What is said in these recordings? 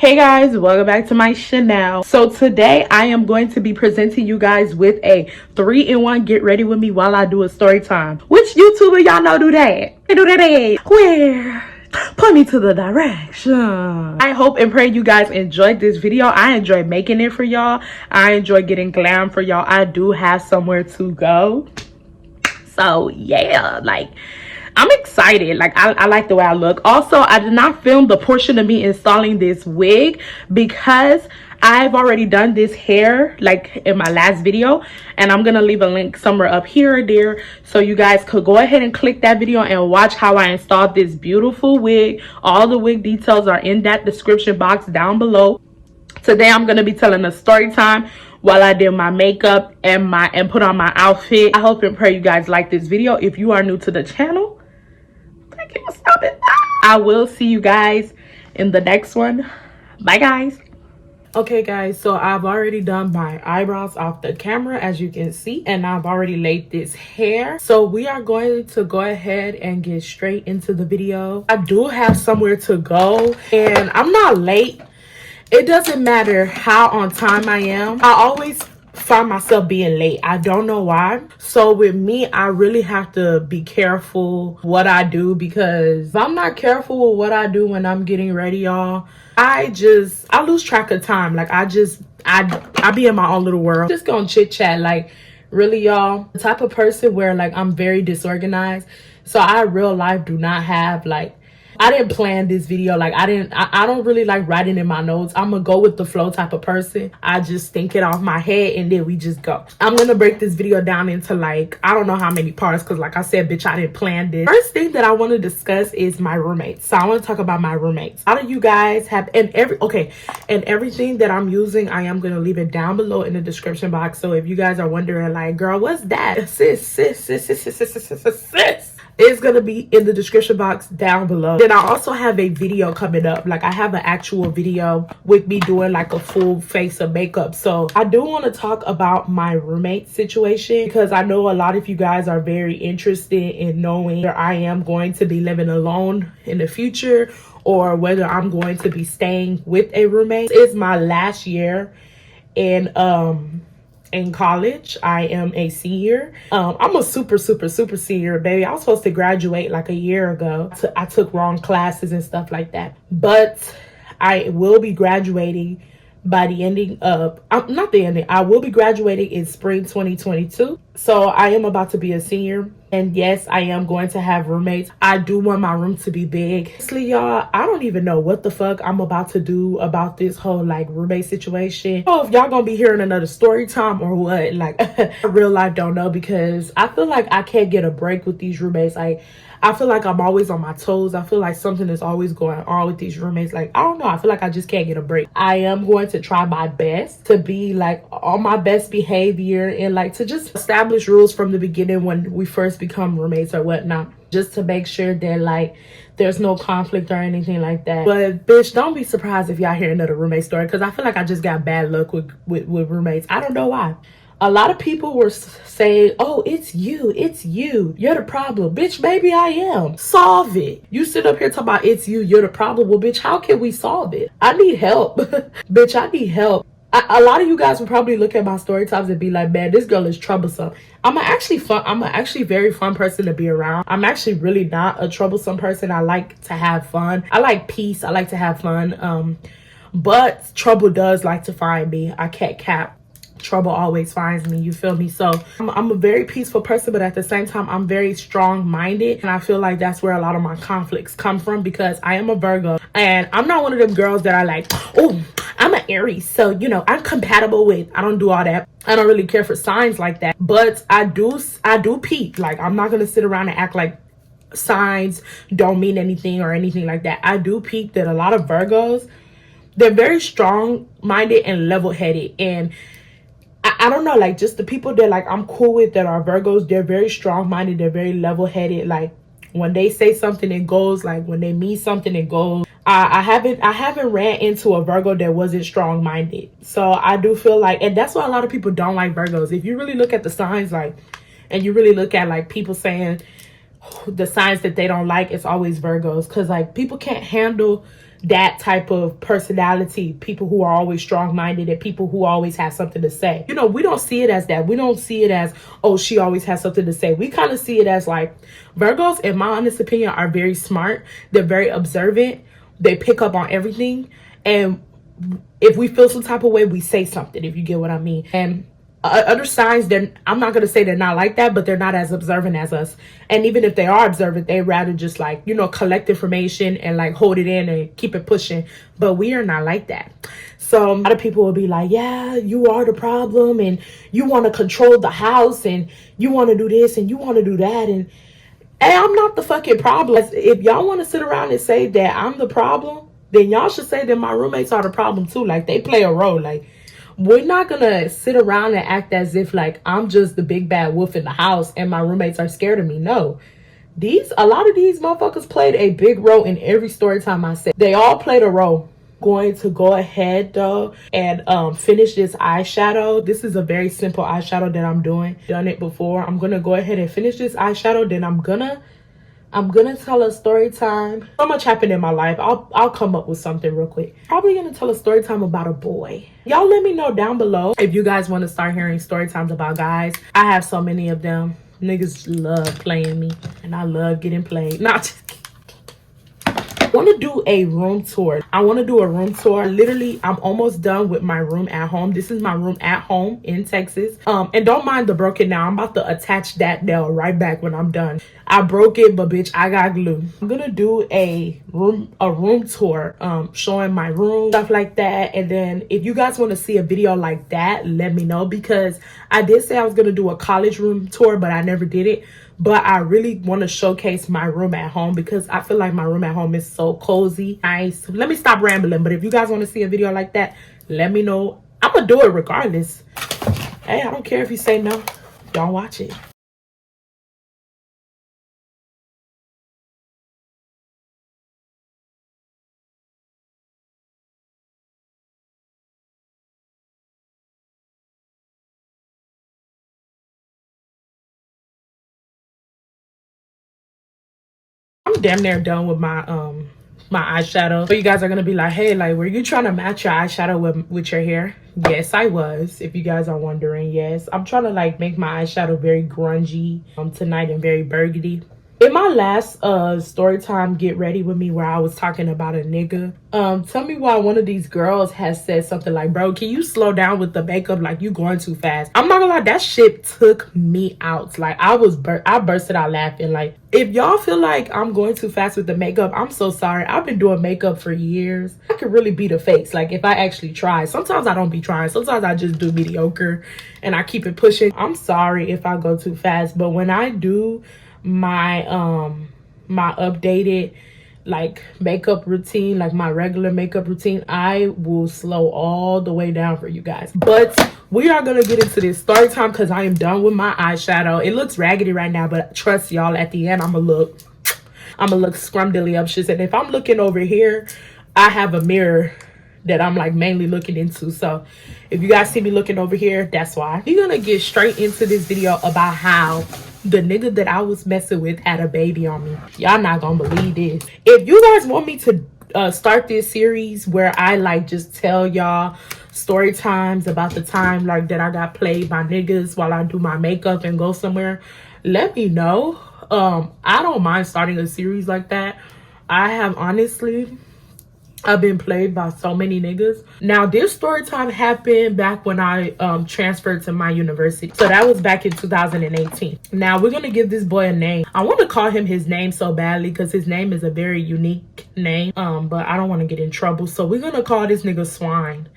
Hey guys, welcome back to my channel. So today I am going to be presenting you guys with a 3-in-1 get ready with me while I do a story time. Which YouTuber y'all know do that? Do that where? Point me to the direction. I hope and pray you guys enjoyed this video. I enjoyed making it for y'all. I enjoy getting glam for y'all. I do have somewhere to go. So yeah, I'm excited. I like the way I look. Also, I did not film the portion of me installing this wig because I've already done this hair in my last video, and I'm gonna leave a link somewhere up here or there so you guys could go ahead and click that video and watch how I installed this beautiful wig. All the wig details are in that description box down below. Today I'm gonna be telling a story time while I did my makeup and put on my outfit. I hope and pray you guys like this video. If you are new to the channel, thank you for stopping by. I will see you guys in the next one. Bye guys. Okay guys, so I've already done my eyebrows off the camera, as you can see, and I've already laid this hair. So we are going to go ahead and get straight into the video. I do have somewhere to go and I'm not late. It doesn't matter how on time I am. I always find myself being late. I don't know why. So with me, I really have to be careful what I do, because if I'm not careful with what I do when I'm getting ready, y'all, I lose track of time. I be in my own little world. Just gonna chit chat. Really, y'all, the type of person where I'm very disorganized. So I real life do not have I didn't plan this video. I don't really like writing in my notes. I'm gonna go with the flow type of person. I just think it off my head and then we just go. I'm gonna break this video down into I don't know how many parts, because like I said, bitch, I didn't plan this. First thing that I want to discuss is my roommates. So I want to talk about my roommates. How do you guys have, and everything that I'm using, I am gonna leave it down below in the description box. So if you guys are wondering girl, what's that? Sis. It's gonna be in the description box down below. Then I also have a video coming up. I have an actual video with me doing a full face of makeup. So I do want to talk about my roommate situation, because I know a lot of you guys are very interested in knowing whether I am going to be living alone in the future or whether I'm going to be staying with a roommate. It's my last year in college. I am a senior. I'm a super senior, baby. I was supposed to graduate a year ago. I took wrong classes and stuff like that, but I will be graduating by the ending of I will be graduating in spring 2022. So I am about to be a senior, and yes, I am going to have roommates. I do want my room to be big. Honestly, y'all, I don't even know what the fuck I'm about to do about this whole roommate situation. Oh, if y'all gonna be hearing another story time or what, real life don't know, because I feel like I can't get a break with these roommates. I feel like I'm always on my toes. I feel like something is always going on with these roommates. I don't know. I feel like I just can't get a break. I am going to try my best to be on my best behavior and to just establish rules from the beginning when we first become roommates or whatnot, just to make sure that there's no conflict or anything like that. But bitch, don't be surprised if y'all hear another roommate story, because I feel like I just got bad luck with roommates. I don't know why. A lot of people were saying, oh, it's you, you're the problem. Bitch, maybe I am. Solve it. You sit up here talking about it's you're the problem. Well, bitch, how can we solve it? I need help. Bitch, I need help. A lot of you guys will probably look at my story times and be like, man, this girl is troublesome. I'm actually very fun person to be around. I'm actually really not a troublesome person. I like to have fun. I like peace. I like to have fun. But trouble does like to find me. I can't cap. Trouble always finds me, you feel me? So I'm a very peaceful person, but at the same time I'm very strong-minded, and I feel like that's where a lot of my conflicts come from, because I am a Virgo, and I'm not one of them girls that are oh, I'm an Aries, so I'm compatible with. I don't do all that. I don't really care for signs like that, but I do peep. I'm not gonna sit around and act like signs don't mean anything or anything like that. I do peep that a lot of Virgos, they're very strong-minded and level-headed, and I don't know, just the people that I'm cool with that are Virgos, they're very strong-minded, they're very level-headed. When they say something, it goes. When they mean something, it goes. I haven't ran into a Virgo that wasn't strong-minded. So I do feel and that's why a lot of people don't like Virgos. If you really look at the signs, and you really look at people saying the signs that they don't like, it's always Virgos, because people can't handle that type of personality, people who are always strong-minded and people who always have something to say. You know, we don't see it as that. We don't see it as, oh, she always has something to say. We kind of see it as like, Virgos, in my honest opinion, are very smart. They're very observant. They pick up on everything. And if we feel some type of way, we say something, if you get what I mean. And other signs, then I'm not going to say they're not like that, but they're not as observant as us. And even if they are observant, they rather just like, you know, collect information and like hold it in and keep it pushing. But we are not like that. So a lot of people will be like, yeah, you are the problem and you want to control the house and you want to do this and you want to do that. And hey, I'm not the fucking problem. If y'all want to sit around and say that I'm the problem, then y'all should say that my roommates are the problem too. Like, they play a role. Like, we're not gonna sit around and act as if like I'm just the big bad wolf in the house and my roommates are scared of me. No, a lot of these motherfuckers played a big role in every story time I said. They all played a role. Going to go ahead though and finish this eyeshadow. This is a very simple eyeshadow that I'm doing. Done it before. I'm gonna go ahead and finish this eyeshadow. Then I'm gonna tell a story time. So much happened in my life. I'll come up with something real quick. Probably gonna tell a story time about a boy. Y'all let me know down below if you guys want to start hearing story times about guys. I have so many of them. Niggas love playing me and I love getting played. Not I want to do a room tour. Literally, I'm almost done with my room at home. This is my room at home in Texas. And don't mind the broken nail. I'm about to attach that nail right back when I'm done. I broke it, but bitch, I got glue. I'm gonna do a room tour, showing my room, stuff like that. And then if you guys want to see a video like that, let me know, because I did say I was gonna do a college room tour, but I never did it. But I really want to showcase my room at home because I feel like my room at home is so cozy, nice. Let me stop rambling. But if you guys want to see a video like that, let me know. I'm going to do it regardless. Hey, I don't care if you say no. Don't watch it. I'm damn near done with my my eyeshadow. So you guys are gonna be like, hey, like, were you trying to match your eyeshadow with your hair? Yes, I was. If you guys are wondering, yes, I'm trying to like make my eyeshadow very grungy tonight and very burgundy. In my last story time get ready with me where I was talking about a nigga, tell me why one of these girls has said something like, bro, can you slow down with the makeup? Like, you going too fast. I'm not gonna lie, that shit took me out. Like, I bursted out laughing. Like, if y'all feel like I'm going too fast with the makeup, I'm so sorry. I've been doing makeup for years. I could really beat a face, like, if I actually try. Sometimes I don't be trying. Sometimes I just do mediocre and I keep it pushing. I'm sorry if I go too fast, but when I do my my updated like makeup routine, like my regular makeup routine, I will slow all the way down for you guys. But we are gonna get into this story time because I am done with my eyeshadow. It looks raggedy right now, but trust y'all, at the end I'm gonna look scrumdiddlyumptious. And if I'm looking over here, I have a mirror that I'm like mainly looking into. So if you guys see me looking over here, that's why. We're gonna get straight into this video about how the nigga that I was messing with had a baby on me. Y'all not gonna believe this. If you guys want me to start this series where I like just tell y'all story times about the time like that I got played by niggas while I do my makeup and go somewhere, let me know. I don't mind starting a series like that. I've been played by so many niggas. Now, this story time happened back when I transferred to my university. So that was back in 2018. Now, we're going to give this boy a name. I want to call him his name so badly because his name is a very unique name. But I don't want to get in trouble. So we're going to call this nigga Swine.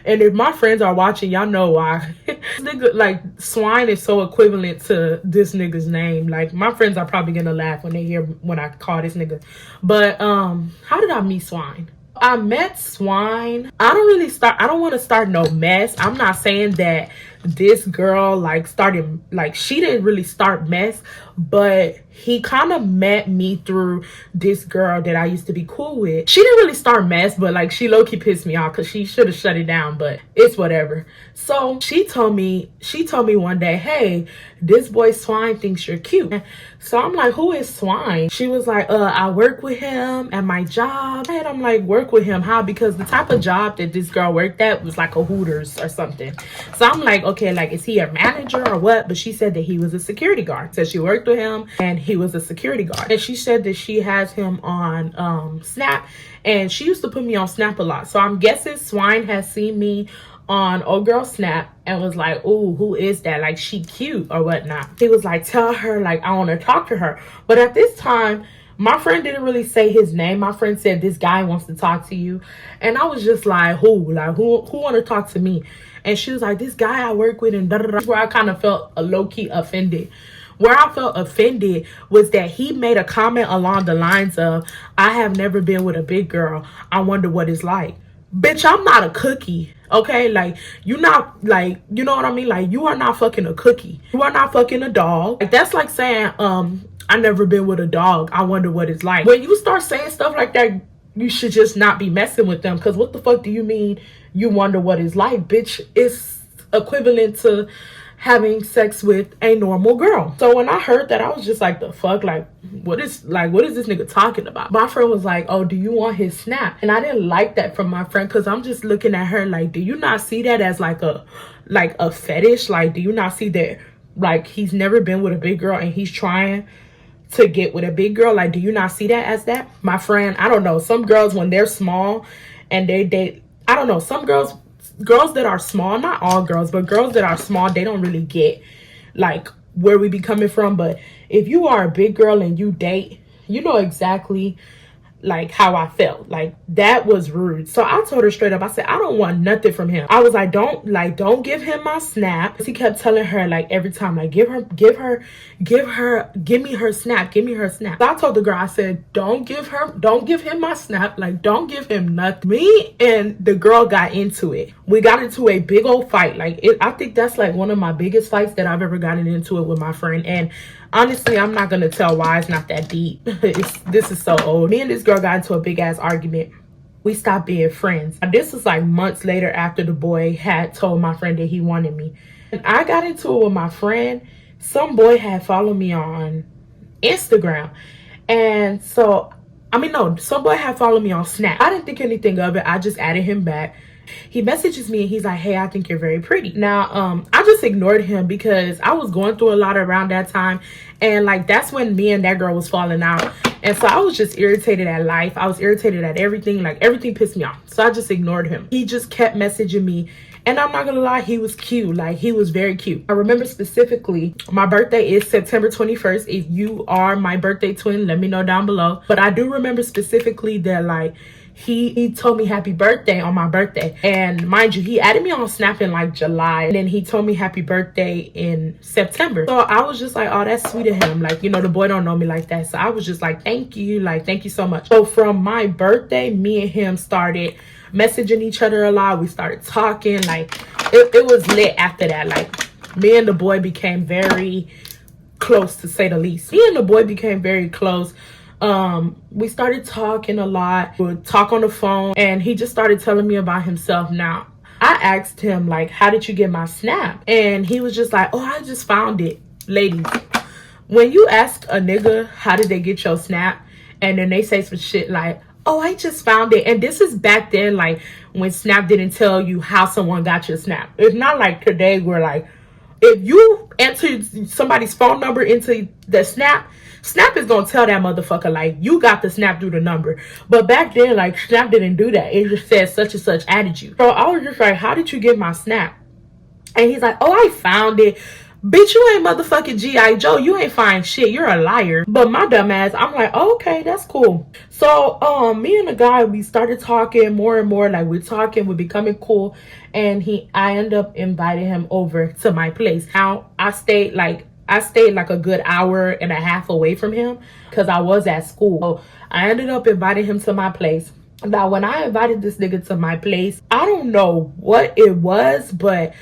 And if my friends are watching, y'all know why. This nigga, like, Swine is so equivalent to this nigga's name. Like, my friends are probably going to laugh when they hear when I call this nigga. But how did I meet Swine? I met Swine. I don't want to start no mess. I'm not saying that this girl like started, like she didn't really start mess, but he kind of met me through this girl that I used to be cool with. She didn't really start mess, but like she low-key pissed me off because she should have shut it down, but it's whatever. So she told me one day, hey, this boy Swine thinks you're cute. So I'm like, who is Swine? She was like, I work with him at my job. And I'm like, work with him? How? Because the type of job that this girl worked at was like a Hooters or something. So I'm like, okay, like, is he a manager or what? But she said that he was a security guard. So she worked with him and he was a security guard. And she said that she has him on Snap, and she used to put me on Snap a lot. So I'm guessing Swine has seen me on old girl Snap and was like, ooh, who is that? Like, she cute or whatnot. He was like, tell her, like, I want to talk to her. But at this time, my friend didn't really say his name. My friend said, this guy wants to talk to you. And I was just like, who? Like, who want to talk to me? And she was like, this guy I work with, and da-da-da. Where I kind of felt a low-key offended. Where I felt offended was that he made a comment along the lines of, I have never been with a big girl. I wonder what it's like. Bitch, I'm not a cookie. Okay, like, you're not, like, you know what I mean? Like, you are not fucking a cookie. You are not fucking a dog. Like, that's like saying, I never been with a dog. I wonder what it's like. When you start saying stuff like that, you should just not be messing with them. Because what the fuck do you mean you wonder what it's like? Bitch, it's equivalent to having sex with a normal girl. So when I heard that, I was just like, the fuck? Like, what is this nigga talking about? My friend was like, oh, do you want his Snap? And I didn't like that from my friend, because I'm just looking at her like, do you not see that as like a fetish? Like, do you not see that, like, he's never been with a big girl and he's trying to get with a big girl? Like, do you not see that as that? My friend, I don't know, some girls, when they're small and they I don't know, some girls that are small, not all girls, but girls that are small, they don't really get like where we be coming from. But if you are a big girl and you date, you know exactly like how I felt. Like, that was rude. So I told her straight up, I said, I don't want nothing from him. I was like, don't give him my Snap. He kept telling her, like, every time, like, give me her Snap, give me her Snap. So I told the girl, I said, don't give him my Snap, like, don't give him nothing. Me and the girl got into it. We got into a big old fight. Like, I think that's like one of my biggest fights that I've ever gotten into it with my friend. And honestly, I'm not gonna tell why. It's not that deep. This is so old. Me and this girl got into a big ass argument. We stopped being friends. This was like months later, after the boy had told my friend that he wanted me. And I got into it with my friend. Some boy had followed me on Instagram. And so, some boy had followed me on Snap. I didn't think anything of it. I just added him back. He messages me and he's like, hey, I think you're very pretty. Now, I just ignored him because I was going through a lot around that time. And like, that's when me and that girl was falling out. And so I was just irritated at life. I was irritated at everything. Like, everything pissed me off. So I just ignored him. He just kept messaging me. And I'm not gonna lie, he was cute. Like, he was very cute. I remember specifically, my birthday is September 21st. If you are my birthday twin, let me know down below. But I do remember specifically that, like, he told me happy birthday on my birthday. And mind you, he added me on Snap in like July. And then he told me happy birthday in September. So I was just like, oh, that's sweet of him. Like, you know, the boy don't know me like that. So I was just like, thank you. Like, thank you so much. So from my birthday, me and him started messaging each other a lot. We started talking. Like, it was lit after that. Like, me and the boy became very close, to say the least. Me and the boy became very close. We started talking a lot. We would talk on the phone, and he just started telling me about himself. Now, I asked him, like, how did you get my Snap? And he was just like, oh, I just found it. Ladies, when you ask a nigga how did they get your Snap, and then they say some shit like, oh, I just found it. And this is back then, like, when Snap didn't tell you how someone got your Snap. It's not like today where, like, if you enter somebody's phone number into the Snap is gonna tell that motherfucker, like, you got the Snap through the number. But back then, like, Snap didn't do that. It just said such and such added you. So I was just like, how did you get my Snap? And he's like, oh, I found it. Bitch, you ain't motherfucking G.I. Joe. You ain't find shit. You're a liar. But my dumb ass, I'm like, oh, okay, that's cool. So me and the guy, we started talking more and more. Like, we're talking, we're becoming cool. And I ended up inviting him over to my place. Now, I stayed like a good hour and a half away from him because I was at school. So I ended up inviting him to my place. Now, when I invited this nigga to my place, I don't know what it was, but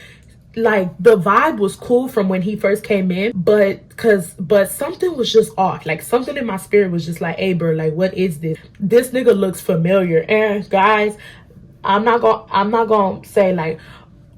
like the vibe was cool from when he first came in, but something was just off. Like something in my spirit was just like, hey bro, like what is this nigga looks familiar. And guys, I'm not gonna say like,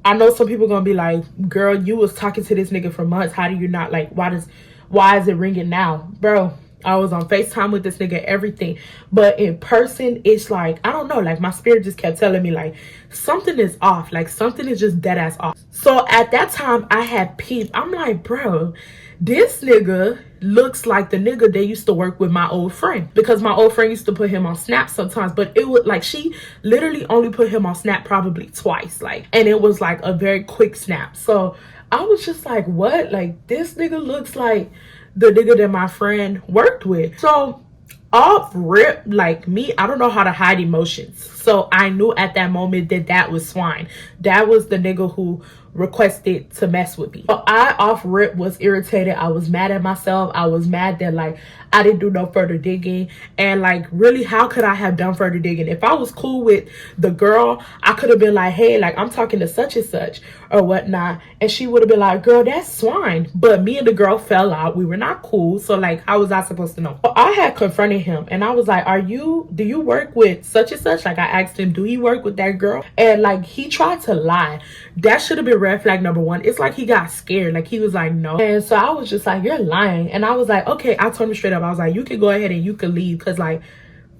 I know some people gonna be like, girl, you was talking to this nigga for months, how do you not, like, why is it ringing now? Bro, I was on FaceTime with this nigga, everything. But in person, it's like, I don't know, like my spirit just kept telling me like something is off. Like something is just dead ass off. So at that time I had peeped. I'm like, bro, this nigga looks like the nigga they used to work with my old friend. Because my old friend used to put him on Snap sometimes. But it would like, she literally only put him on Snap probably twice. Like, and it was like a very quick snap. So I was just like, what? Like this nigga looks like the nigga that my friend worked with. So off rip, like me, I don't know how to hide emotions. So I knew at that moment that that was swine. That was the nigga who requested to mess with me. So I off rip was irritated. I was mad at myself. I was mad that like I didn't do no further digging. And like really, how could I have done further digging? If I was cool with the girl, I could have been like, hey, like I'm talking to such and such or whatnot, and she would have been like, girl, that's swine. But me and the girl fell out. We were not cool. So like, how was I supposed to know? So I had confronted him and I was like, do you work with such and such? Like I asked him, do he work with that girl? And like he tried to lie. That should have been red flag number one. It's like he got scared. Like he was like, no. And so I was just like, you're lying. And I was like, okay. I told him straight up, I was like, you can go ahead and you can leave, because like,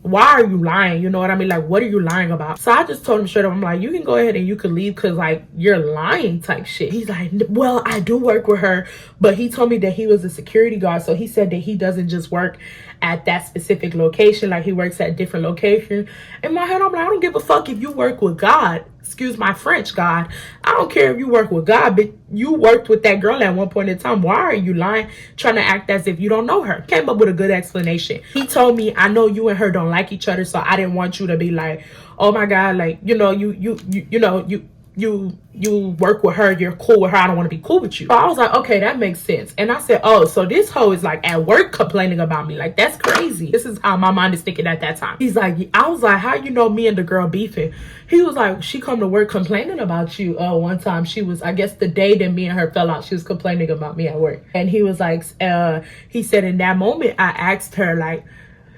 why are you lying? You know what I mean? Like, what are you lying about? So I just told him straight up, I'm like, you can go ahead and you can leave, because like you're lying type shit. He's like, well, I do work with her, but he told me that he was a security guard. So he said that he doesn't just work at that specific location, like he works at different locations. In my head, I'm like, I don't give a fuck if you work with God. Excuse my French, God. I don't care if you work with God, but you worked with that girl at one point in time. Why are you lying, trying to act as if you don't know her? Came up with a good explanation. He told me, I know you and her don't like each other, so I didn't want you to be like, oh my God, like, you know, you work with her, you're cool with her, I don't want to be cool with you. So I was like, okay, that makes sense. And I said, oh, so this hoe is like at work complaining about me. Like, that's crazy. This is how my mind is thinking at that time. He's like, I was like, how you know me and the girl beefing? He was like, she come to work complaining about you. Oh, one time she was, I guess the day that me and her fell out, she was complaining about me at work. And he was like, he said, in that moment, I asked her, like,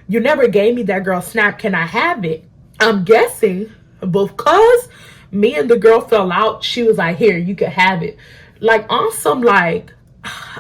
you never gave me that girl Snap, can I have it? I'm guessing because me and the girl fell out, she was like, here, you can have it. Like on some like,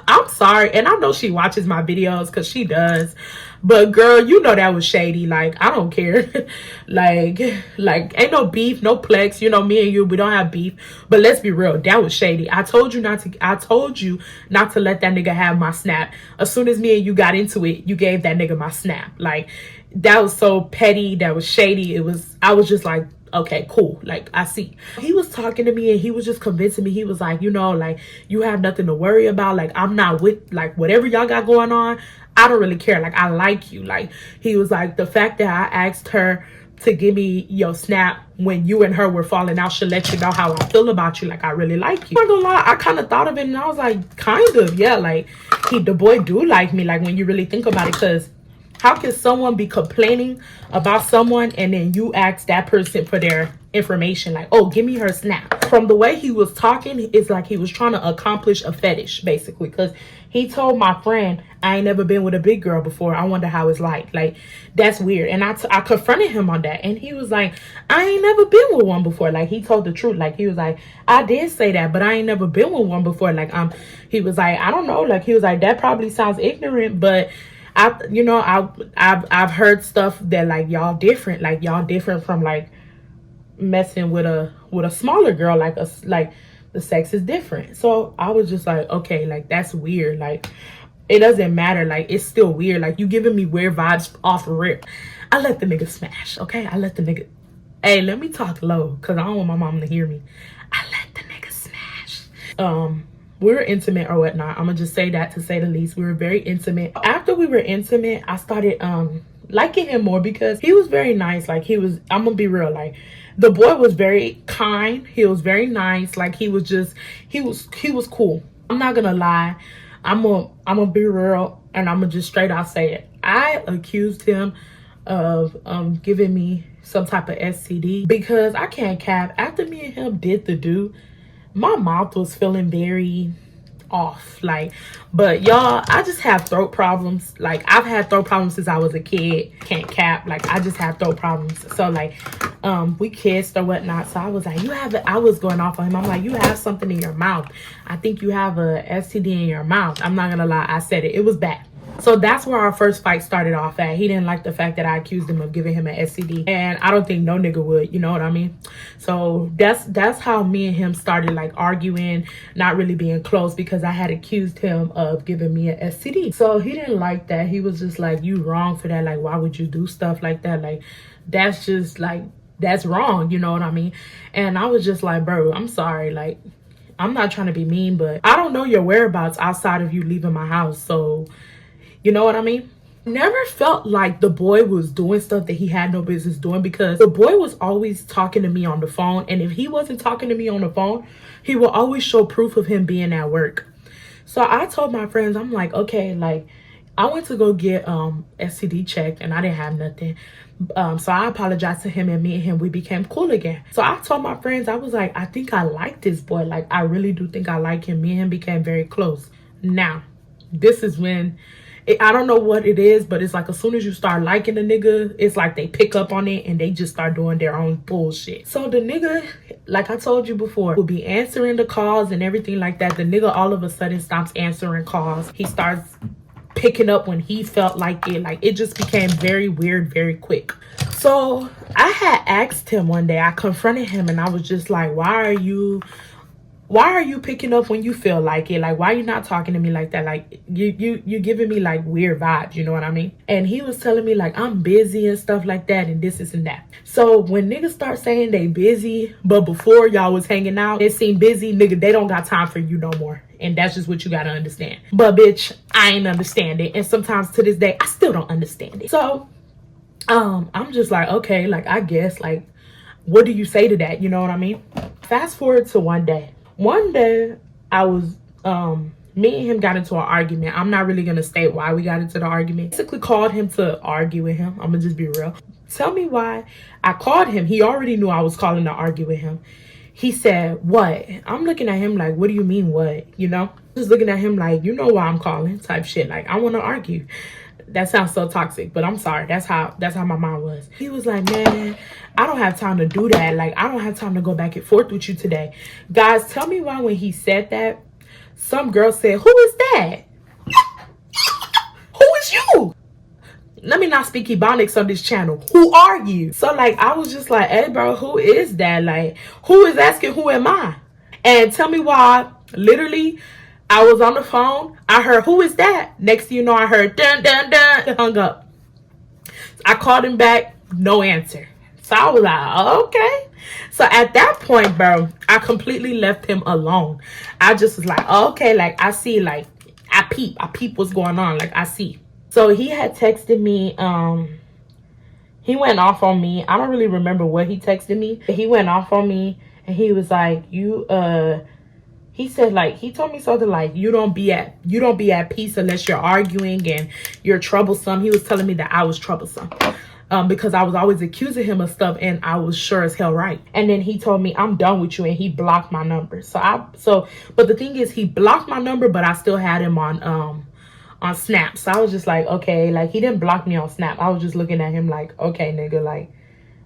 I'm sorry, and I know she watches my videos because she does, but girl, you know that was shady. Like, I don't care. like ain't no beef, no plex, you know, me and you, we don't have beef, but let's be real, that was shady. I told you not to let that nigga have my Snap. As soon as me and you got into it, you gave that nigga my Snap. Like, that was so petty, that was shady. I was just like, okay, cool, like I see. He was talking to me and he was just convincing me. He was like, you know, like, you have nothing to worry about. Like, I'm not with, like, whatever y'all got going on, I don't really care. Like, I like you. Like, he was like, the fact that I asked her to give me your Snap when you and her were falling out should let you know how I feel about you. Like, I really like you. I'm not gonna lie, I kind of thought of it and I was like, kind of, yeah, like, the boy do like me, like, when you really think about it. Because how can someone be complaining about someone and then you ask that person for their information? Like, oh, give me her Snap. From the way he was talking, it's like he was trying to accomplish a fetish, basically. Because he told my friend, I ain't never been with a big girl before. I wonder how it's like. Like, that's weird. And I confronted him on that. And he was like, I ain't never been with one before. Like, he told the truth. Like, he was like, I did say that, but I ain't never been with one before. Like, he was like, I don't know. Like, he was like, that probably sounds ignorant, but I've heard stuff that like y'all different. Like, y'all different from like messing with a smaller girl. Like the sex is different. So I was just like, okay, like that's weird. Like, it doesn't matter. Like, it's still weird. Like, you giving me weird vibes off rip. I let the nigga smash. Okay, I let the nigga. Hey, let me talk low because I don't want my mom to hear me. I let the nigga smash. We were intimate or whatnot. I'm gonna just say that, to say the least. We were very intimate. After we were intimate, I started liking him more because he was very nice. Like, I'm gonna be real, like, the boy was very kind. He was very nice. Like, he was cool. I'm not gonna lie. I'm gonna be real and I'm gonna just straight out say it. I accused him of giving me some type of STD because I can't cap. After me and him did the do, my mouth was feeling very off, like, but y'all, I just have throat problems. Like, I've had throat problems since I was a kid. Can't cap. Like, I just have throat problems. So like, we kissed or whatnot. So I was like, you have it. I was going off on him. I'm like, you have something in your mouth. I think you have a STD in your mouth. I'm not gonna lie, I said it. It was bad. So that's where our first fight started off at. He didn't like the fact that I accused him of giving him an STD. And I don't think no nigga would, you know what I mean? So that's how me and him started, like, arguing, not really being close, because I had accused him of giving me an STD. So he didn't like that. He was just like, you wrong for that. Like, why would you do stuff like that? Like, that's just like, that's wrong, you know what I mean? And I was just like, bro, I'm sorry. Like, I'm not trying to be mean, but I don't know your whereabouts outside of you leaving my house. So, you know what I mean? Never felt like the boy was doing stuff that he had no business doing, because the boy was always talking to me on the phone. And if he wasn't talking to me on the phone, he will always show proof of him being at work. So I told my friends, I'm like, okay, like, I went to go get STD checked and I didn't have nothing. So I apologized to him, and me and him, we became cool again. So I told my friends, I was like, I think I like this boy. Like, I really do think I like him. Me and him became very close. Now, this is when, I don't know what it is, but it's like as soon as you start liking a nigga, it's like they pick up on it and they just start doing their own bullshit. So the nigga, like I told you before, will be answering the calls and everything like that. The nigga all of a sudden stops answering calls. He starts picking up when he felt like it. Like, it just became very weird very quick. So I had asked him one day, I confronted him and I was just like, why are you picking up when you feel like it? Like, why are you not talking to me like that? Like, you're giving me like weird vibes, you know what I mean? And he was telling me like, I'm busy and stuff like that, and this and that. So when niggas start saying they busy, but before y'all was hanging out, it seemed busy, nigga, they don't got time for you no more. And that's just what you gotta understand. But bitch, I ain't understand it. And sometimes to this day, I still don't understand it. So I'm just like, okay, like, I guess, like, what do you say to that? You know what I mean? Fast forward to one day. One day, I was, me and him got into an argument. I'm not really going to state why we got into the argument. Basically called him to argue with him. I'm going to just be real. Tell me why I called him. He already knew I was calling to argue with him. He said, what? I'm looking at him like, what do you mean what? You know? Just looking at him like, you know why I'm calling type shit. Like, I want to argue. That sounds so toxic, but I'm sorry. That's how my mom was. He was like, man, I don't have time to do that. Like, I don't have time to go back and forth with you today. Guys, tell me why when he said that, some girl said, who is that? Who is you? Let me not speak Ebonics on this channel. Who are you? So, like, I was just like, hey, bro, who is that? Like, who is asking who am I? And tell me why, literally, I was on the phone. I heard, who is that? Next thing you know, I heard, dun, dun, dun. Hung up. I called him back. No answer. So I was like, okay. So at that point, bro, I completely left him alone. I just was like, okay, like, I see, like, I peep what's going on. Like, I see. So he had texted me. He went off on me. I don't really remember what he texted me. But he went off on me. And he was like, he said, like, he told me something like, you don't be at peace unless you're arguing and you're troublesome. He was telling me that I was troublesome because I was always accusing him of stuff, and I was sure as hell right. And then he told me, I'm done with you, and he blocked my number. But the thing is, he blocked my number, but I still had him on Snap. So I was just like, okay, like, he didn't block me on Snap. I was just looking at him like, okay, nigga, like,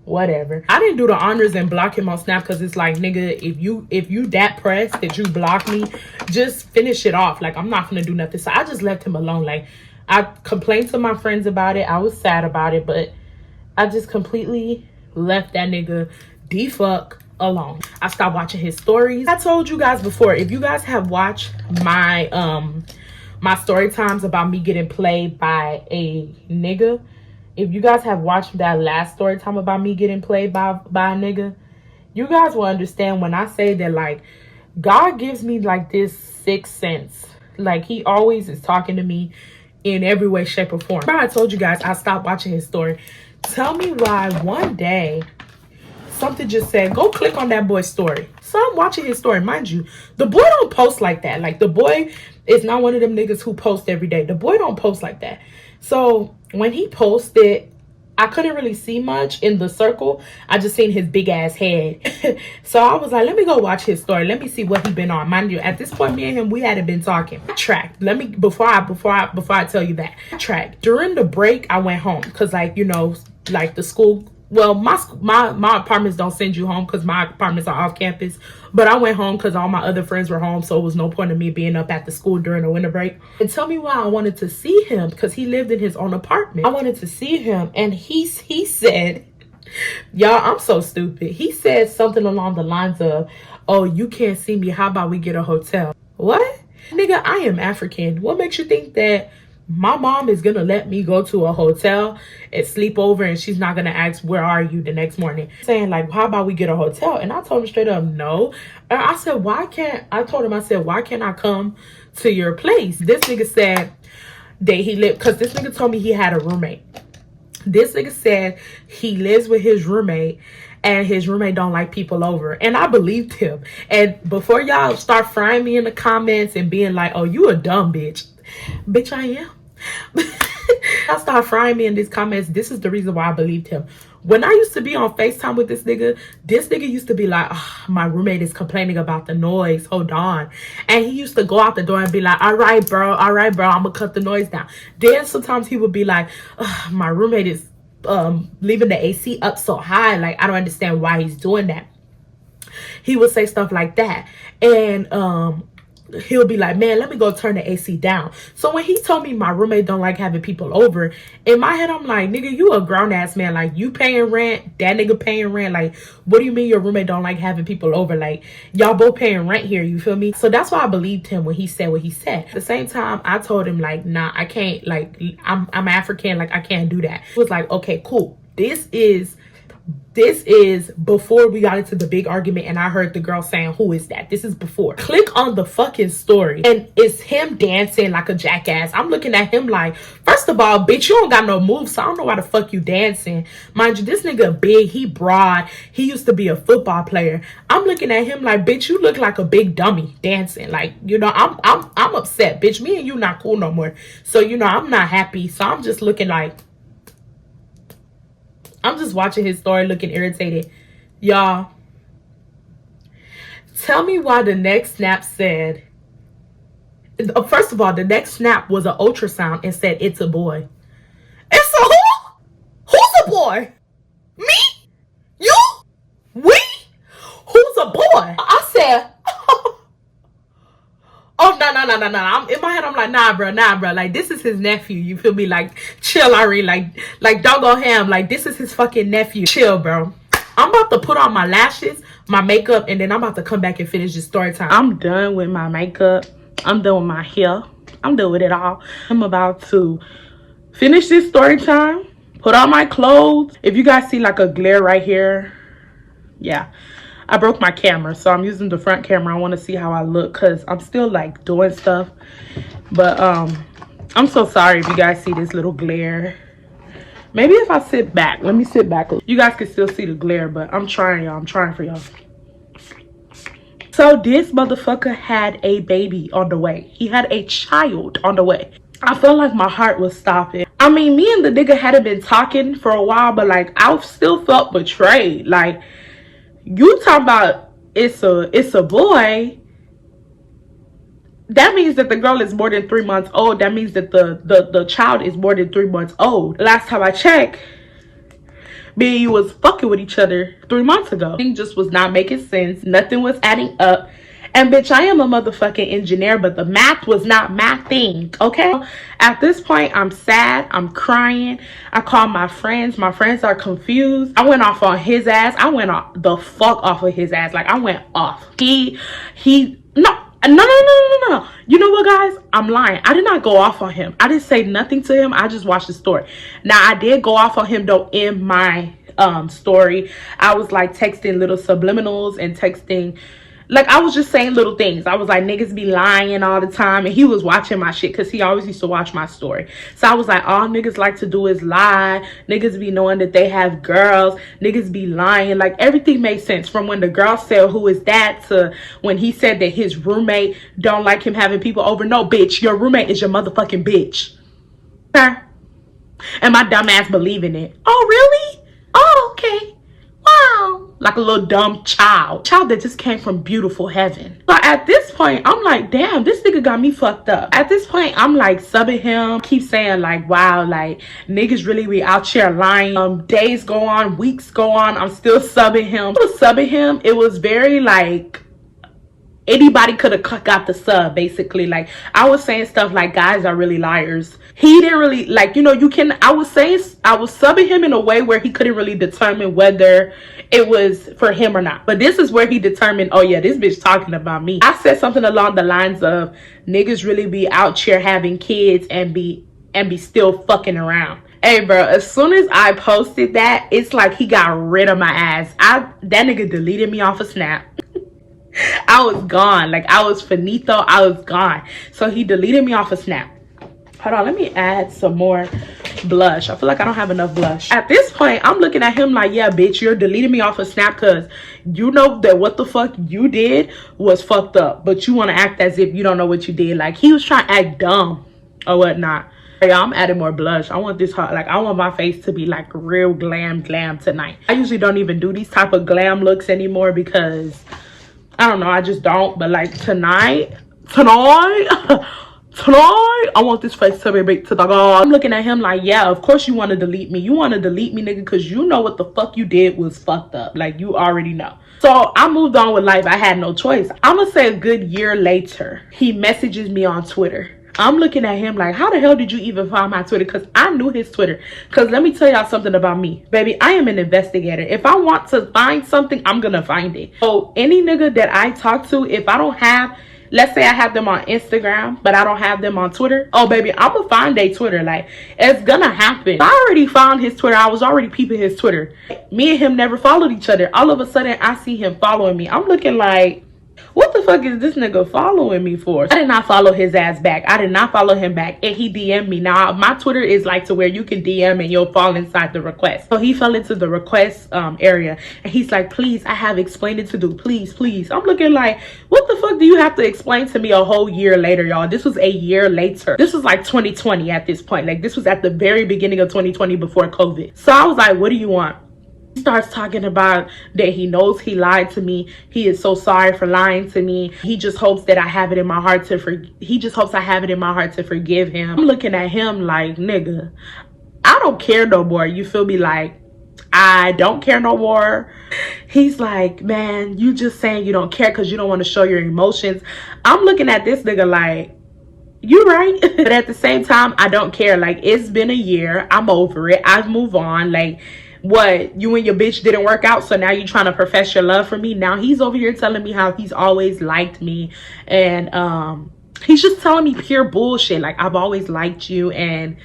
whatever. I didn't do the honors and block him on Snap, because it's like, nigga, if you that pressed that you block me, just finish it off. Like, I'm not gonna do nothing. So I just left him alone. Like, I complained to my friends about it. I was sad about it, but I just completely left that nigga the-fuck alone. I stopped watching his stories. I told you guys before, if you guys have watched my my story times about me getting played by a nigga, if you guys have watched that last story time about me getting played by a nigga, you guys will understand when I say that, like, God gives me, like, this sixth sense. Like, he always is talking to me in every way, shape, or form. Remember I told you guys I stopped watching his story. Tell me why one day something just said, go click on that boy's story. So I'm watching his story. Mind you, the boy don't post like that. Like, the boy is not one of them niggas who post every day. The boy don't post like that. So when he posted, I couldn't really see much in the circle. I just seen his big ass head. So I was like, let me go watch his story. Let me see what he been on. Mind you, at this point, me and him, we hadn't been talking. I tracked. Let me before I tell you that. I tracked. During the break, I went home because, like, you know, like the school. Well, my apartments don't send you home because my apartments are off campus. But I went home because all my other friends were home, so it was no point in me being up at the school during the winter break. And tell me why I wanted to see him, because he lived in his own apartment. I wanted to see him, and he said, y'all, I'm so stupid. He said something along the lines of, oh, you can't see me. How about we get a hotel? What? Nigga, I am African. What makes you think that my mom is gonna let me go to a hotel and sleep over and she's not gonna ask where are you the next morning? Saying like, how about we get a hotel? And I told him straight up no. And I said, why can't I come to your place? This nigga said that he lived, because this nigga told me he had a roommate. This nigga said he lives with his roommate and his roommate don't like people over. And I believed him. And before y'all start frying me in the comments and being like, oh, you a dumb bitch. Bitch, I am. I start frying me in these comments. This is the reason why I believed him. When I used to be on FaceTime with this nigga used to be like, oh, my roommate is complaining about the noise. Hold on. And he used to go out the door and be like, all right, bro, I'm gonna cut the noise down. Then sometimes he would be like, oh, my roommate is leaving the AC up so high. Like, I don't understand why he's doing that. He would say stuff like that. And he'll be like, man, let me go turn the AC down. So when he told me my roommate don't like having people over, in my head I'm like, nigga, you a grown ass man. Like, you paying rent, that nigga paying rent. Like, what do you mean your roommate don't like having people over? Like, y'all both paying rent here, you feel me? So that's why I believed him when he said what he said. At the same time, I told him like, nah, I can't, like, I'm African, like, I can't do that. He was like, okay, cool. This is before we got into the big argument and I heard the girl saying, who is that? This is before. Click on the fucking story and it's him dancing like a jackass. I'm looking at him like, first of all, bitch, you don't got no moves, so I don't know why the fuck you dancing. Mind you, this nigga big, he broad, he used to be a football player. I'm looking at him like, bitch, you look like a big dummy dancing. Like, you know, I'm upset, bitch. Me and you not cool no more. So, you know, I'm not happy. So I'm just looking like, I'm just watching his story looking irritated. Y'all, tell me why the next snap said, first of all, the next snap was an ultrasound and said, it's a boy. It's a who? Who's a boy? Me? You? We? Who's a boy? I said, oh, no. I'm in my head, I'm like, nah, bro. Like, this is his nephew. You feel me? Like, chill, Ari. Like, don't go ham. Like, this is his fucking nephew. Chill, bro. I'm about to put on my lashes, my makeup, and then I'm about to come back and finish this story time. I'm done with my makeup. I'm done with my hair. I'm done with it all. I'm about to finish this story time, put on my clothes. If you guys see like a glare right here, yeah. I broke my camera, so I'm using the front camera. I want to see how I look because I'm still like doing stuff. But I'm so sorry if you guys see this little glare. Maybe if I sit back, let me sit back. You guys can still see the glare, but I'm trying, y'all. I'm trying for y'all. So this motherfucker had a baby on the way. He had a child on the way. I felt like my heart was stopping. I mean, me and the nigga hadn't been talking for a while, but like I still felt betrayed. Like, you talking about it's a boy, that means that the girl is more than 3 months old. That means that the child is more than 3 months old. Last time I checked, me and you was fucking with each other 3 months ago. Thing just was not making sense. Nothing was adding up. And bitch, I am a motherfucking engineer, but the math was not mathing, okay? At this point, I'm sad. I'm crying. I call my friends. My friends are confused. I went off on his ass. I went off the fuck off of his ass. Like, I went off. No. You know what, guys? I'm lying. I did not go off on him. I didn't say nothing to him. I just watched the story. Now, I did go off on him, though, in my story. I was, like, texting little subliminals and texting... Like, I was just saying little things. I was like, niggas be lying all the time. And he was watching my shit because he always used to watch my story. So I was like, all niggas like to do is lie. Niggas be knowing that they have girls. Niggas be lying. Like, everything made sense. From when the girl said, who is that? To when he said that his roommate don't like him having people over. No, bitch. Your roommate is your motherfucking bitch. Okay? And my dumb ass believing it. Oh, really? Oh, okay. Wow. Like a little dumb child that just came from beautiful heaven. So at this point, I'm like, damn, this nigga got me fucked up. At this point, I'm like subbing him, keep saying like, wow, like niggas really be out here lying. Days go on, weeks go on, I'm still subbing him. I was subbing him. It was very like, anybody could have got the sub, basically. Like, I was saying stuff like, guys are really liars. He didn't really, like, you know, I was subbing him in a way where he couldn't really determine whether it was for him or not. But this is where he determined, oh yeah, this bitch talking about me. I said something along the lines of, niggas really be out here having kids and be still fucking around. Hey bro, as soon as I posted that, it's like he got rid of my ass. That nigga deleted me off of Snap. I was gone. Like, I was finito. I was gone. So he deleted me off of Snap. Hold on, let me add some more blush. I feel like I don't have enough blush. At this point, I'm looking at him like, yeah, bitch, you're deleting me off of Snap because you know that what the fuck you did was fucked up. But you want to act as if you don't know what you did. Like, he was trying to act dumb or whatnot. Yeah, I'm adding more blush. I want this hot, like, I want my face to be like real glam tonight. I usually don't even do these type of glam looks anymore because I don't know, I just don't. But like tonight, I want this face to be big to the god. I'm looking at him like, yeah, of course you want to delete me. You want to delete me, nigga, because you know what the fuck you did was fucked up. Like, you already know. So I moved on with life. I had no choice. I'm gonna say a good year later, he messages me on Twitter. I'm looking at him like, how the hell did you even find my Twitter? Because I knew his Twitter. Because let me tell y'all something about me. Baby, I am an investigator. If I want to find something, I'm going to find it. So any nigga that I talk to, if I don't have, let's say I have them on Instagram, but I don't have them on Twitter. Oh, baby, I'm going to find their Twitter. Like, it's going to happen. I already found his Twitter. I was already peeping his Twitter. Me and him never followed each other. All of a sudden, I see him following me. I'm looking like, what the fuck is this nigga following me for? I did not follow his ass back. I did not follow him back. And he DM'd me. Now, my Twitter is like to where you can DM and you'll fall inside the request. So he fell into the request area. And he's like, please, I have explaining to do. Please, please. I'm looking like, what the fuck do you have to explain to me a whole year later, y'all? This was a year later. This was like 2020 at this point. Like, this was at the very beginning of 2020 before COVID. So I was like, what do you want? He starts talking about that he knows he lied to me. He is so sorry for lying to me. He just hopes that I have it in my heart to forgive him. I'm looking at him like, nigga, I don't care no more. You feel me? Like, I don't care no more. He's like, man, you just saying you don't care because you don't want to show your emotions. I'm looking at this nigga like, you right. But at the same time, I don't care. Like, it's been a year. I'm over it. I've moved on. Like, what, you and your bitch didn't work out, so now you're trying to profess your love for me? Now he's over here telling me how he's always liked me, and he's just telling me pure bullshit. Like, I've always liked you and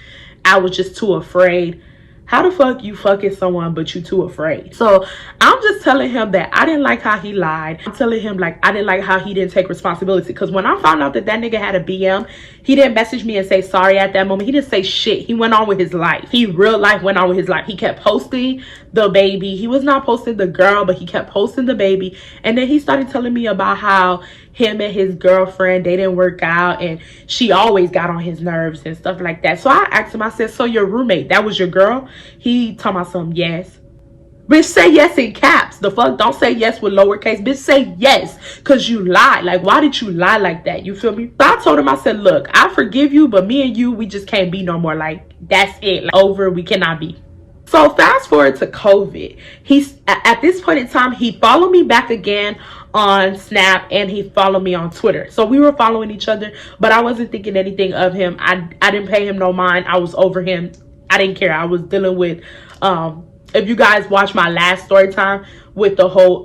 I was just too afraid. How the fuck you fucking someone but you too afraid? So I'm just telling him that I didn't like how he lied. I'm telling him like I didn't like how he didn't take responsibility. Because when I found out that that nigga had a BM, he didn't message me and say sorry at that moment. He didn't say shit. He went on with his life. He real life went on with his life. He kept posting the baby. He was not posting the girl, but he kept posting the baby. And then he started telling me about how him and his girlfriend, they didn't work out and she always got on his nerves and stuff like that. So I asked him, I said, so your roommate, that was your girl? He told me something, yes. Bitch, say yes in caps. The fuck? Don't say yes with lowercase. Bitch, say yes because you lied. Like, why did you lie like that? You feel me? So I told him, I said, look, I forgive you, but me and you, we just can't be no more. Like, that's it. Like, over, we cannot be. So fast forward to COVID. He's at this point in time, he followed me back again on Snap and he followed me on Twitter. So we were following each other, but I wasn't thinking anything of him. I didn't pay him no mind. I was over him. I didn't care. I was dealing with if you guys watch my last story time with the whole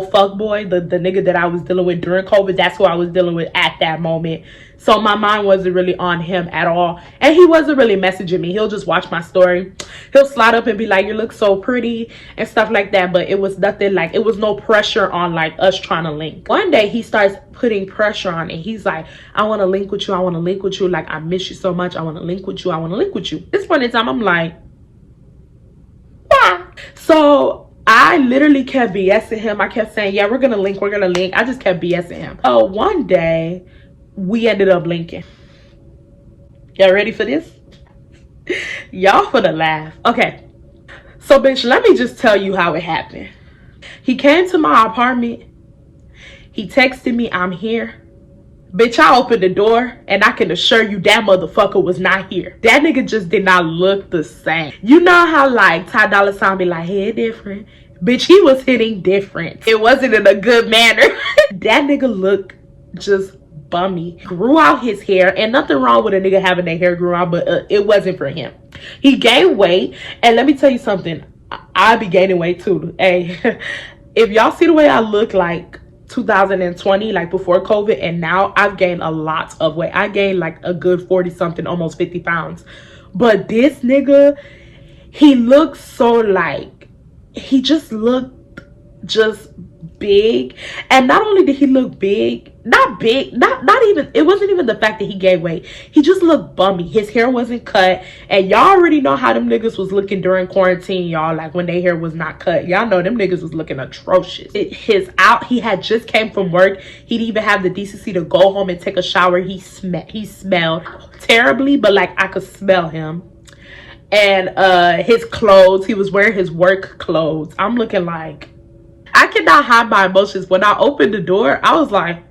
fuck boy, the nigga that I was dealing with during COVID, that's who I was dealing with at that moment. So my mind wasn't really on him at all. And he wasn't really messaging me. He'll just watch my story. He'll slide up and be like, you look so pretty and stuff like that. But it was nothing like, it was no pressure on like us trying to link. One day he starts putting pressure on it. He's like, I want to link with you. I want to link with you. Like, I miss you so much. I want to link with you. I want to link with you. At this point in time, I'm like, yeah. So I literally kept BSing him. I kept saying, yeah, we're going to link. We're going to link. I just kept BSing him. So one day we ended up linking. Y'all ready for this? Y'all for the laugh. Okay. So, bitch, let me just tell you how it happened. He came to my apartment. He texted me, I'm here. Bitch, I opened the door and I can assure you that motherfucker was not here. That nigga just did not look the same. You know how like Ty Dolla $ign be like, hey, different. Bitch, he was hitting different. It wasn't in a good manner. That nigga looked just bummy. Grew out his hair, and nothing wrong with a nigga having their hair grew out, but it wasn't for him. He gained weight, and let me tell you something. I be gaining weight too. Hey, if y'all see the way I look like 2020, like before COVID, and now I've gained a lot of weight. I gained like a good 40 something, almost 50 pounds. But this nigga, he looks so like, he just looked just big. And not only did he look big, not even, it wasn't even the fact that he gained weight. He just looked bummy. His hair wasn't cut, and y'all already know how them niggas was looking during quarantine, y'all. Like when their hair was not cut, y'all know them niggas was looking atrocious. He had just came from work. He didn't even have the decency to go home and take a shower. He smelled terribly, but like I could smell him. And his clothes, he was wearing his work clothes. I'm looking like, I cannot hide my emotions. When I opened the door, I was like,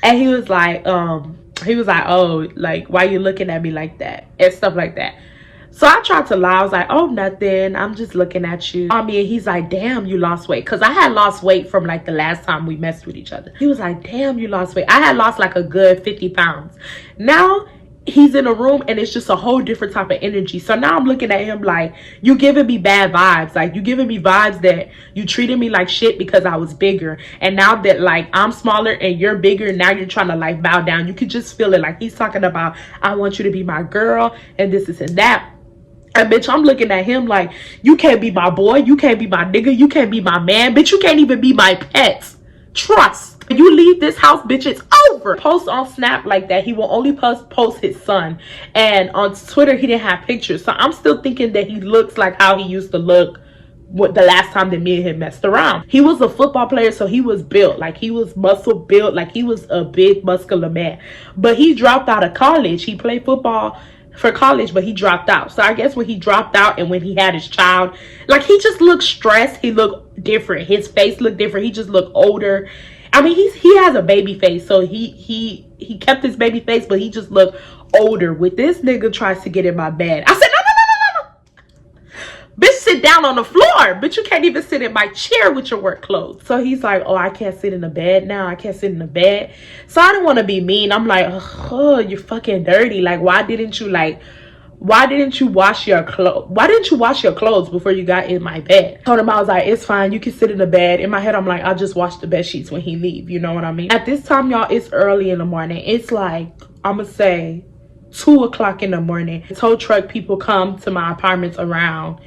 and he was like, oh, like, why you looking at me like that? And stuff like that. So I tried to lie. I was like, oh, nothing. I'm just looking at you. And he's like, damn, you lost weight. Because I had lost weight from like the last time we messed with each other. He was like, damn, you lost weight. I had lost like a good 50 pounds. Now he's in a room and it's just a whole different type of energy. So now I'm looking at him like, you giving me bad vibes. Like, you giving me vibes that you treated me like shit because I was bigger. And now that like I'm smaller and you're bigger, now you're trying to like bow down. You could just feel it. Like he's talking about, I want you to be my girl and this and that. And bitch, I'm looking at him like, you can't be my boy. You can't be my nigga. You can't be my man. Bitch, you can't even be my pets. Trust. When you leave this house, bitch, it's over. Post on Snap like that. He will only post his son. And on Twitter, he didn't have pictures. So I'm still thinking that he looks like how he used to look the last time that me and him messed around. He was a football player, so he was built. Like, he was muscle built. Like, he was a big, muscular man. But he dropped out of college. He played football for college, but he dropped out. So I guess when he dropped out and when he had his child, like, he just looked stressed. He looked different. His face looked different. He just looked older. I mean, he has a baby face, so he kept his baby face, but he just looked older. With this nigga tries to get in my bed. I said, no. Bitch, sit down on the floor. Bitch, you can't even sit in my chair with your work clothes. So he's like, oh, I can't sit in the bed now. I can't sit in the bed. So I didn't want to be mean. I'm like, oh, you're fucking dirty. Like, why didn't you wash your clothes? Why didn't you wash your clothes before you got in my bed? I told him, I was like, it's fine. You can sit in the bed. In my head, I'm like, I'll just wash the bed sheets when he leave. You know what I mean? At this time, y'all, it's early in the morning. It's like, I'm going to say 2 o'clock in the morning. Tow truck people come to my apartments around,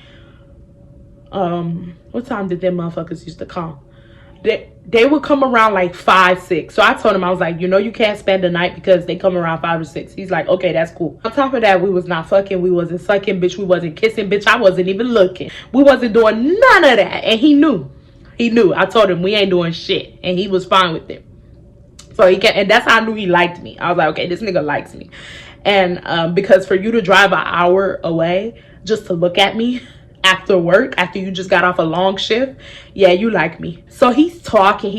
what time did them motherfuckers used to come? They would come around like 5, 6. So I told him, I was like, you know, you can't spend the night because they come around 5 or 6. He's like, okay, that's cool. On top of that, we was not fucking. We wasn't sucking, bitch. We wasn't kissing, bitch. I wasn't even looking. We wasn't doing none of that. And he knew. He knew. I told him we ain't doing shit. And he was fine with it. So he can't. And that's how I knew he liked me. I was like, okay, this nigga likes me. And because for you to drive an hour away just to look at me after work, after you just got off a long shift, yeah, you like me. So he's talking.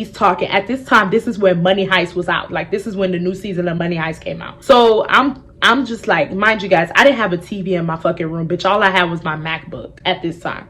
At this time, this is when Money Heist was out. Like, this is when the new season of Money Heist came out. So I'm just like, mind you guys, I didn't have a TV in my fucking room, bitch. All I had was my MacBook at this time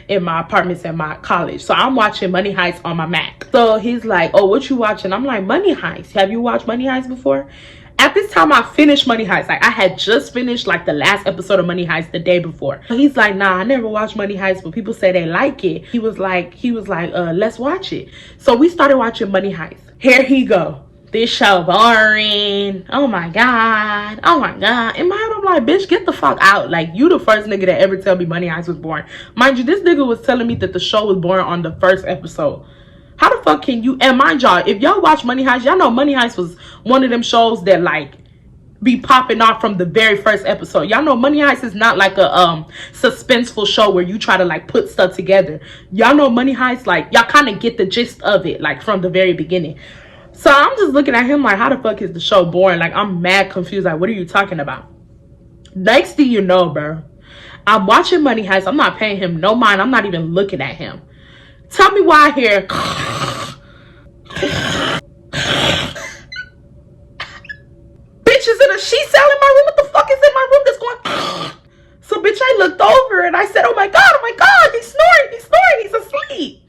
in my apartments at my college. So I'm watching Money Heist on my Mac. So he's like, oh, what you watching? I'm like, Money Heist. Have you watched Money Heist before? At this time, I finished Money Heist. Like, I had just finished like the last episode of Money Heist the day before. He's like, nah, I never watched Money Heist, but people say they like it. He was like, let's watch it. So we started watching Money Heist. Here he go. This show boring. Oh my god. Oh my god. In my head, I'm like, bitch, get the fuck out. Like, you the first nigga that ever tell me Money Heist was boring. Mind you, this nigga was telling me that the show was boring on the first episode. How the fuck can you? And mind y'all, if y'all watch Money Heist, y'all know Money Heist was one of them shows that like be popping off from the very first episode. Y'all know Money Heist is not like a suspenseful show where you try to like put stuff together. Y'all know Money Heist, like, y'all kind of get the gist of it like from the very beginning. So I'm just looking at him like, how the fuck is the show boring? Like, I'm mad confused. Like, what are you talking about? Next thing you know, bro, I'm watching Money Heist. I'm not paying him no mind. I'm not even looking at him. Tell me why I hear bitches in a she cell in my room. What the fuck is in my room that's going? So bitch, I looked over and I said, oh my god, he's snoring, he's asleep.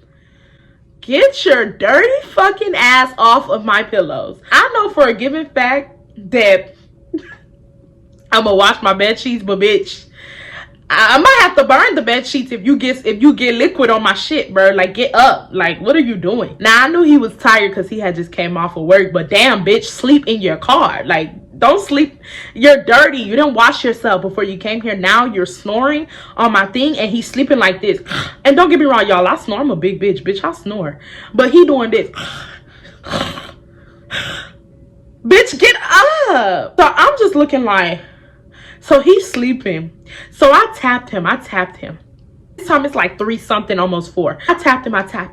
Get your dirty fucking ass off of my pillows. I know for a given fact that I'm gonna wash my bed sheets, but bitch, I might have to burn the bed sheets if you get liquid on my shit, bro. Like, get up. Like, what are you doing? Now, I knew he was tired because he had just came off of work, but damn, bitch, sleep in your car. Like, don't sleep. You're dirty. You didn't wash yourself before you came here. Now you're snoring on my thing, and he's sleeping like this. And don't get me wrong, y'all, I snore. I'm a big bitch. Bitch, I snore. But he doing this. Bitch, get up. So I'm just looking like, so he's sleeping. So I tapped him. This time it's like 3 something, almost 4. I tapped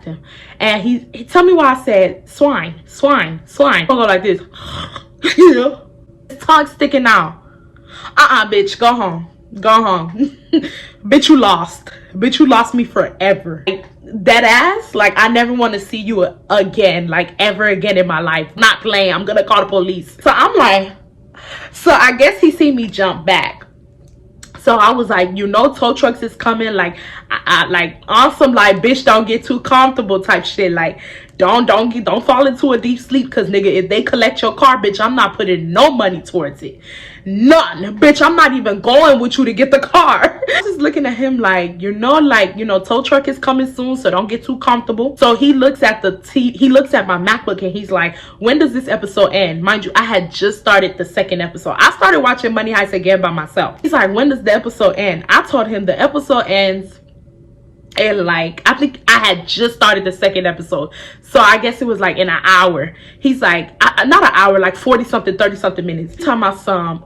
him. And he tell me why I said swine. I'll go like this. You know? His tongue sticking out. Bitch, go home. Bitch, you lost me forever. Like, that ass, like, I never want to see you again, like, ever again in my life. Not playing. I'm gonna call the police. So I'm like, so I guess he seen me jump back. So I was like, you know, tow trucks is coming. Like, I like awesome. Like, bitch, don't get too comfortable type shit. Like, don't fall into a deep sleep. Cause nigga, if they collect your car, bitch, I'm not putting no money towards it. None, bitch. I'm not even going with you to get the car. I'm just looking at him like, you know, tow truck is coming soon, so don't get too comfortable. So he looks at he looks at my MacBook and he's like, when does this episode end? Mind you, I had just started the 2nd episode. I started watching Money Heist again by myself. He's like, when does the episode end? I told him the episode ends, and like, I think I had just started the 2nd episode, so I guess it was like in an hour. He's like, not an hour, like 40 something 30 something minutes. Talking about some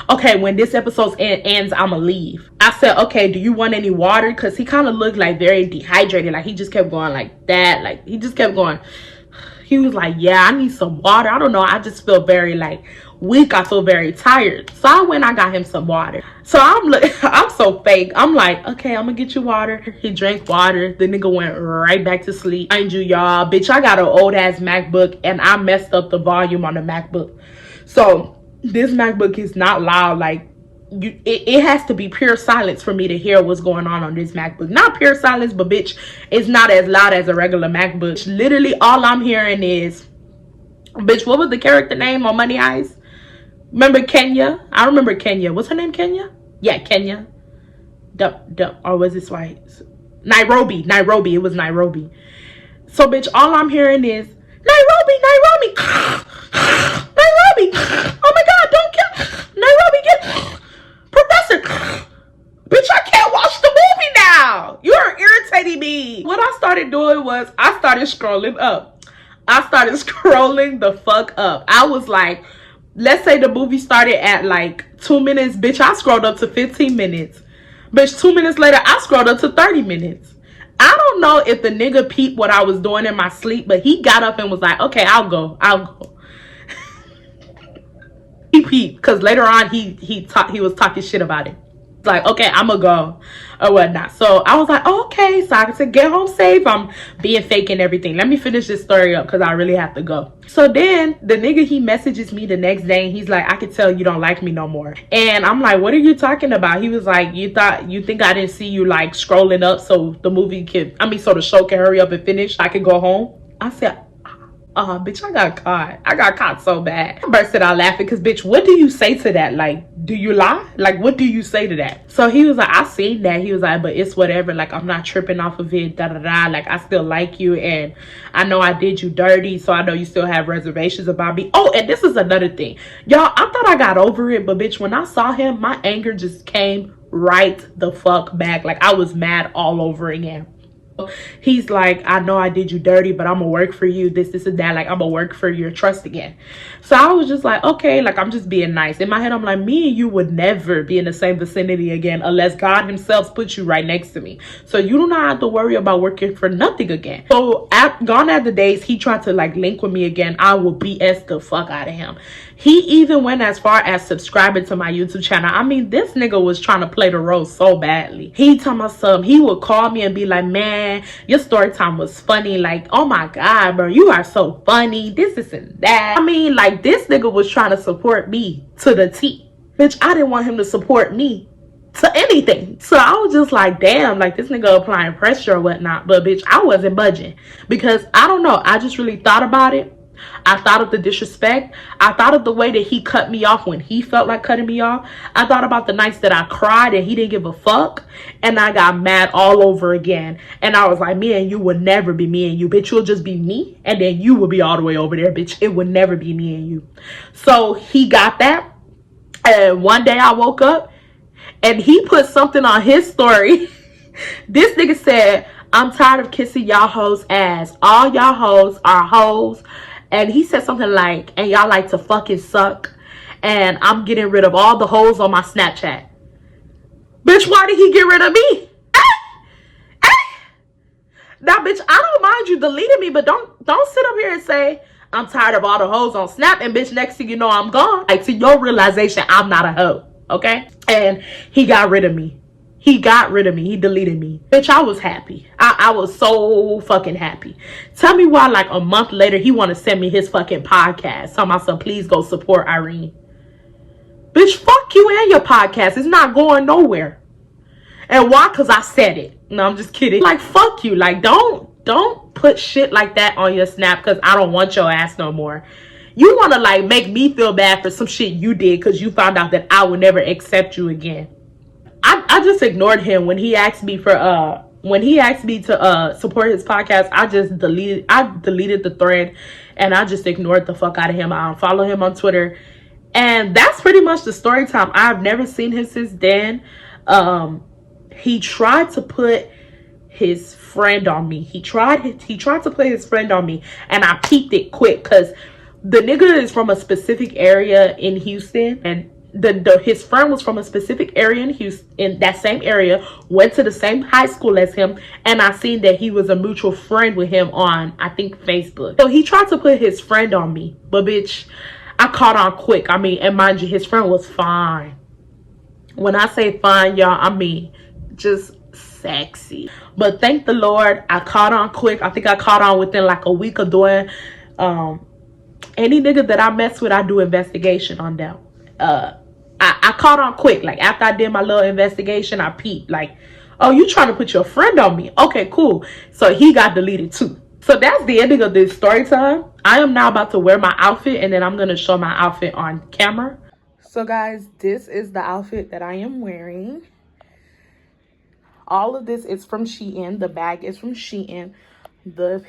okay, when this episode ends, I'ma leave. I said, okay, do you want any water? Because he kind of looked like very dehydrated. Like, he just kept going like that. Like, he just kept going. He was like, yeah, I need some water. I don't know, I just feel very like weak. I feel very tired. So I went, I got him some water. So I'm so fake. I'm like, okay, I'm gonna get you water. He drank water. The nigga went right back to sleep. Mind you, y'all, bitch, I got an old ass MacBook and I messed up the volume on the MacBook. So this MacBook is not loud. Like, it has to be pure silence for me to hear what's going on this MacBook. Not pure silence, but bitch, it's not as loud as a regular MacBook. Literally all I'm hearing is, bitch, what was the character name on Money Heist? Remember Kenya? I remember Kenya. What's her name? Kenya? Yeah, Kenya. Or was this right? Nairobi. It was Nairobi. So bitch, all I'm hearing is Nairobi. Oh my god, don't kill Nairobi, get Professor. Bitch, I can't watch the movie now. You're irritating me. What I started doing was I started scrolling up. I started scrolling the fuck up. I was like, let's say the movie started at like 2 minutes. Bitch, I scrolled up to 15 minutes. Bitch, 2 minutes later, I scrolled up to 30 minutes. I don't know if the nigga peeped what I was doing in my sleep, but he got up and was like, okay, I'll go. He peeped, because later on he was talking shit about it. Like, okay, I'm gonna go or whatnot. So I was like, oh, okay, so I can get home safe. I'm being fake and everything. Let me finish this story up because I really have to go. So then the nigga, he messages me the next day and he's like, I can tell you don't like me no more. And I'm like, what are you talking about? He was like, you think I didn't see you like scrolling up so the movie could, so the show can hurry up and finish, I could go home? I said, bitch, I got caught so bad. I bursted out laughing because, bitch, what do you say to that? Like, do you lie? Like, what do you say to that? So he was like, I seen that. He was like, but it's whatever. Like, I'm not tripping off of it. Like, I still like you. And I know I did you dirty. So I know you still have reservations about me. Oh, and this is another thing. Y'all, I thought I got over it. But, bitch, when I saw him, my anger just came right the fuck back. Like, I was mad all over again. He's like, I know I did you dirty, but I'm gonna work for you, this and that. Like, I'm gonna work for your trust again. So I was just like, okay, like, I'm just being nice. In my head, I'm like, me and you would never be in the same vicinity again unless God himself puts you right next to me. So you do not have to worry about working for nothing again. So gone are the days he tried to like link with me again. I will BS the fuck out of him. He even went as far as subscribing to my YouTube channel. I mean, this nigga was trying to play the role so badly. He told my son, he would call me and be like, man, your story time was funny. Like, oh my God, bro, you are so funny. This and that. I mean, like, this nigga was trying to support me to the T. Bitch, I didn't want him to support me to anything. So I was just like, damn, like, this nigga applying pressure or whatnot. But bitch, I wasn't budging because I don't know. I just really thought about it. I thought of the disrespect. I thought of the way that he cut me off when he felt like cutting me off. I thought about the nights that I cried and he didn't give a fuck. And I got mad all over again. And I was like, me and you would never be me and you. Bitch, you'll just be me. And then you will be all the way over there, bitch. It would never be me and you. So he got that. And one day I woke up and he put something on his story. This nigga said, I'm tired of kissing y'all hoes ass. All y'all hoes are hoes. And he said something like, and y'all like to fucking suck. And I'm getting rid of all the hoes on my Snapchat. Bitch, why did he get rid of me? Now, bitch, I don't mind you deleting me, but don't sit up here and say, I'm tired of all the hoes on Snap. And bitch, next thing you know, I'm gone. Like, to your realization, I'm not a hoe. Okay? And he got rid of me. He got rid of me. He deleted me. Bitch, I was happy. I was so fucking happy. Tell me why, like, a month later, he want to send me his fucking podcast. Tell myself, please go support Irene. Bitch, fuck you and your podcast. It's not going nowhere. And why? Because I said it. No, I'm just kidding. Like, fuck you. Like, don't put shit like that on your Snap because I don't want your ass no more. You want to, like, make me feel bad for some shit you did because you found out that I would never accept you again. I just ignored him when he asked me for to support his podcast. I deleted the thread and I just ignored the fuck out of him. I unfollowed him on Twitter. And that's pretty much the story time. I've never seen him since then. He tried to put his friend on me. He tried to put his friend on me and I peeped it quick because the nigga is from a specific area in Houston and his friend was from a specific area in Houston, in that same area, went to the same high school as him, and I seen that he was a mutual friend with him on, I think, Facebook. So he tried to put his friend on me, but bitch, I caught on quick. I mean, and mind you, his friend was fine. When I say fine, y'all, I mean just sexy. But thank the Lord, I caught on quick. I think I caught on within like a week of doing any nigga that I mess with, I do investigation on them. I caught on quick. Like, after I did my little investigation, I peeped. Like, oh, you trying to put your friend on me? Okay, cool. So he got deleted too. So that's the ending of this story time. I am now about to wear my outfit and then I'm going to show my outfit on camera. So guys, this is the outfit that I am wearing. All of this is from Shein. The bag is from Shein. The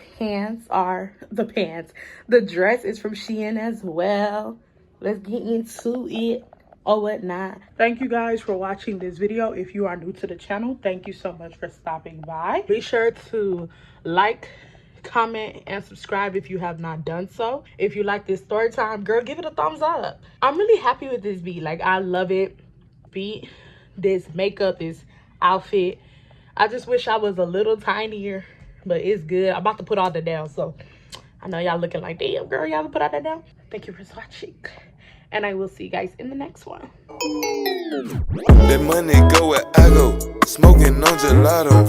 dress is from Shein as well. Let's get into it or whatnot. Thank you guys for watching this video. If you are new to the channel, thank you so much for stopping by. Be sure to like, comment, and subscribe if you have not done so. If you like this story time, girl, give it a thumbs up. I'm really happy with this beat. Like, I love it. Beat, this makeup, this outfit. I just wish I was a little tinier, but it's good. I'm about to put all that down, so I know y'all looking like, damn, girl, y'all put all that down. Thank you for watching, and I will see you guys in the next one. That money go where I go, smoking on gelato.